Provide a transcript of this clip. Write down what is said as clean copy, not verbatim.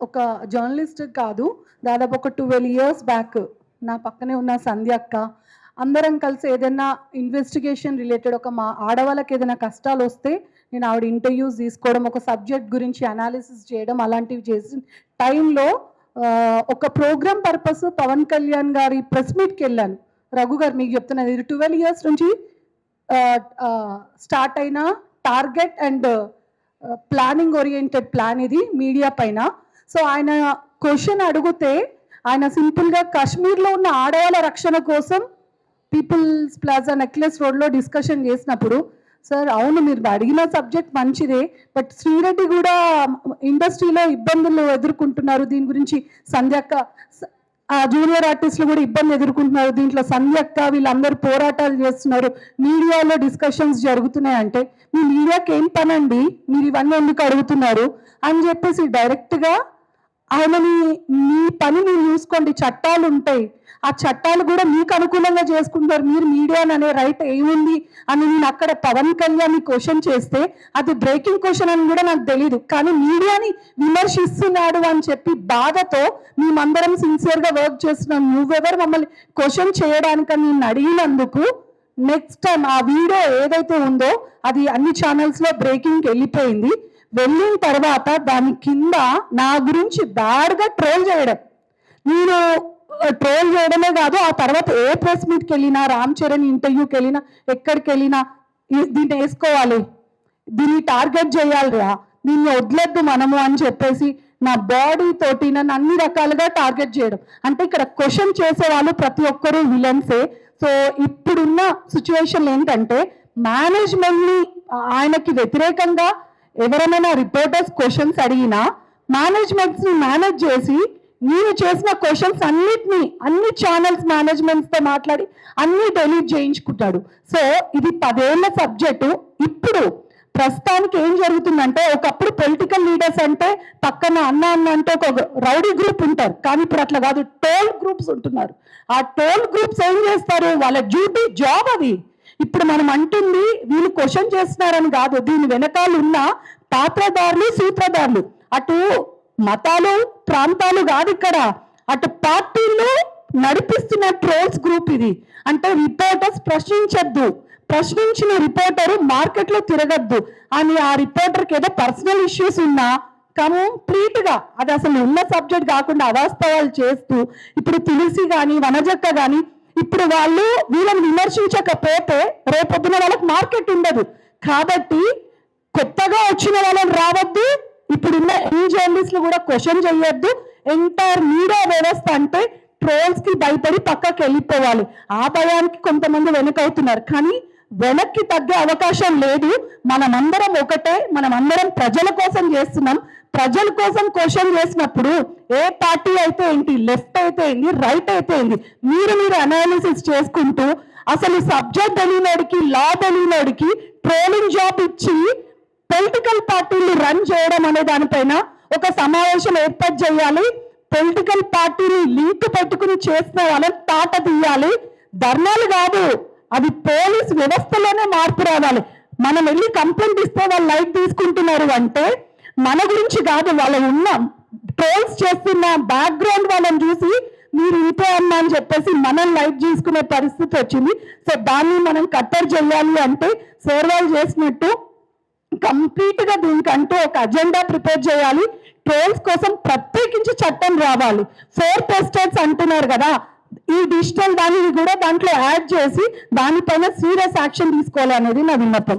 ఒక జర్నలిస్ట్ కాదు, దాదాపు ఒక 12 ఇయర్స్ బ్యాక్ నా పక్కనే ఉన్న సంధ్య అక్క అందరం కలిసి ఏదైనా ఇన్వెస్టిగేషన్ రిలేటెడ్ ఒక మా ఆడవాళ్ళకి ఏదైనా కష్టాలు వస్తే నేను ఆవిడ ఇంటర్వ్యూస్ తీసుకోవడం, ఒక సబ్జెక్ట్ గురించి అనాలిసిస్ చేయడం, అలాంటివి చేసిన టైంలో ఒక ప్రోగ్రామ్ పర్పస్ పవన్ కళ్యాణ్ గారి ప్రెస్ మీట్కి వెళ్ళాను. రఘు గారు మీకు చెప్తున్నది, ఇది 12 ఇయర్స్ నుంచి స్టార్ట్ అయిన target and planning oriented plan ఇది మీడియా పైన. సో ఆయన క్వశ్చన్ అడిగితే ఆయన సింపుల్గా కాశ్మీర్లో ఉన్న ఆడవాళ్ళ రక్షణ కోసం పీపుల్స్ ప్లాజా నెక్లెస్ రోడ్లో డిస్కషన్ చేసినప్పుడు, సార్ అవును మీరు అడిగిన సబ్జెక్ట్ మంచిదే, బట్ శ్రీరెడ్డి కూడా ఇండస్ట్రీలో ఇబ్బందులు ఎదుర్కొంటున్నారు, దీని గురించి సంధ్యక్క జూనియర్ ఆర్టిస్టులు కూడా ఇబ్బంది ఎదుర్కొంటున్నారు, దీంట్లో సంధ్యక్క వీళ్ళందరూ పోరాటాలు చేస్తున్నారు, మీడియాలో డిస్కషన్స్ జరుగుతున్నాయి అంటే మీ మీడియాకి ఏం పనండి, మీరు ఇవన్నీ ఎందుకు అడుగుతున్నారు అని చెప్పేసి డైరెక్ట్గా ఆయనని మీ పని మీరు చూసుకోండి, చట్టాలు ఉంటాయి, ఆ చట్టాలు కూడా మీకు అనుకూలంగా చేసుకుంటారు, మీరు మీడియాని అనే రైట్ ఏముంది అని నేను అక్కడ పవన్ కళ్యాణ్ని క్వశ్చన్ చేస్తే అది బ్రేకింగ్ క్వశ్చన్ అని కూడా నాకు తెలియదు, కానీ మీడియాని విమర్శిస్తున్నాడు అని చెప్పి బాధతో మేమందరం సిన్సియర్గా వర్క్ చేస్తున్నాం, నువ్వెవరు మమ్మల్ని క్వశ్చన్ చేయడానికని నేను అడిగినందుకు నెక్స్ట్ టైం ఆ వీడియో ఏదైతే ఉందో అది అన్ని ఛానల్స్లో బ్రేకింగ్కి వెళ్ళిపోయింది. వెళ్ళిన తర్వాత దాని కింద నా గురించి బ్యాడ్గా ట్రోల్ చేయడం, నేను ట్రోల్ చేయడమే కాదు ఆ తర్వాత ఏ ప్రెస్ మీట్కి వెళ్ళినా, రామ్ చరణ్ ఇంటర్వ్యూకి వెళ్ళినా, ఎక్కడికి వెళ్ళినా దీన్ని వేసుకోవాలి, దీన్ని టార్గెట్ చేయాలిరా, దీన్ని వదిలేద్దు మనము అని చెప్పేసి నా బాడీ తోటి నన్ను అన్ని రకాలుగా టార్గెట్ చేయడం. అంటే ఇక్కడ క్వశ్చన్ చేసే వాళ్ళు ప్రతి ఒక్కరూ విలన్సే. సో ఇప్పుడున్న సిచ్యువేషన్ ఏంటంటే మేనేజ్మెంట్ని ఆయనకి వ్యతిరేకంగా ఎవరైనా రిపోర్టర్స్ క్వశ్చన్స్ అడిగినా మేనేజ్మెంట్స్ని మేనేజ్ చేసి నేను చేసిన క్వశ్చన్స్ అన్నిటినీ అన్ని ఛానల్స్ మేనేజ్మెంట్స్తో మాట్లాడి అన్ని డిలీట్ చేయించుకుంటాడు. సో ఇది 10 ఏళ్ల సబ్జెక్టు. ఇప్పుడు ప్రస్తుతానికి ఏం జరుగుతుందంటే, ఒకప్పుడు పొలిటికల్ లీడర్స్ అంటే పక్కన అన్న అంటే ఒక రౌడీ గ్రూప్ ఉంటారు, కానీ ఇప్పుడు అట్లా కాదు, టోల్ గ్రూప్స్ ఉంటున్నారు. ఆ టోల్ గ్రూప్స్ ఏం చేస్తారు, వాళ్ళ డ్యూటీ జాబ్ అది. ఇప్పుడు మనం అంటుంది వీళ్ళు క్వశ్చన్ చేస్తున్నారని కాదు, దీని వెనకాల ఉన్న పాత్రదారులు సూత్రధారులు, అటు మతాలు ప్రాంతాలు కాదు ఇక్కడ, అటు పార్టీలు నడిపిస్తున్న ట్రోల్స్ గ్రూప్ ఇది. అంటే రిపోర్టర్స్ ప్రశ్నించద్దు, ప్రశ్నించిన రిపోర్టరు మార్కెట్లో తిరగద్దు అని ఆ రిపోర్టర్కి ఏదో పర్సనల్ ఇష్యూస్ ఉన్నా కంప్లీట్గా అది అసలు ఉన్న సబ్జెక్ట్ కాకుండా అవాస్తవాలు చేస్తూ, ఇప్పుడు తులసి కానీ వనజక్క కానీ ఇప్పుడు వాళ్ళు వీళ్ళని విమర్శించకపోతే రేపొద్దున వాళ్ళకి మార్కెట్ ఉండదు. కాబట్టి కొత్తగా వచ్చిన వాళ్ళని రావద్దు, ఇప్పుడున్న జర్నలిస్టులు కూడా క్వశ్చన్ చేయొద్దు. ఎంటైర్ మీడియా వ్యవస్థ అంటే ట్రోల్స్కి భయపడి పక్కకి వెళ్ళిపోవాలి. ఆ భయానికి కొంతమంది వెనకవుతున్నారు, కానీ వెనక్కి తగ్గే అవకాశం లేదు. మనమందరం ఒకటే, మనమందరం ప్రజల కోసం చేస్తున్నాం. ప్రజల కోసం క్వశ్చన్ చేసినప్పుడు ఏ పార్టీ అయితే ఏంటి, లెఫ్ట్ అయితే ఏంటి, రైట్ అయితే ఏంటి, మీరు అనాలిసిస్ చేసుకుంటూ అసలు సబ్జెక్ట్ తెలియనోడికి, లా తెలియనోడికి ట్రోలింగ్ జాబ్ ఇచ్చి పొలిటికల్ పార్టీలు రన్ చేయడం అనే దానిపైన ఒక సమావేశం ఏర్పాటు చేయాలి. పొలిటికల్ పార్టీని లింక్ పెట్టుకుని చేసిన వాళ్ళని తాట తీయాలి. ధర్నాలు కాదు, అది పోలీస్ వ్యవస్థలోనే మార్పు రావాలి. మనం వెళ్ళి కంప్లైంట్ ఇస్తే వాళ్ళు లైట్ తీసుకుంటున్నారు అంటే మన గురించి కాదు, వాళ్ళు ఉన్న ట్రోల్స్ చేస్తున్న బ్యాక్గ్రౌండ్ వాళ్ళని చూసి మీరు ఇంతే అన్నా అని చెప్పేసి మనం లైట్ తీసుకునే పరిస్థితి వచ్చింది. సో దాన్ని మనం కట్టడి చేయాలి అంటే సార్ వాళ్ళు చేసినట్టు కంప్లీట్గా దీనికంటూ ఒక అజెండా ప్రిపేర్ చేయాలి. ట్రోల్స్ కోసం ప్రత్యేకించి చట్టం రావాలి. 4 టెస్టర్స్ అంటున్నారు కదా, ఈ డిజిటల్ దానిని కూడా దాంట్లో యాడ్ చేసి దానిపైన సీరియస్ యాక్షన్ తీసుకోవాలి అనేది నా విన్నపం.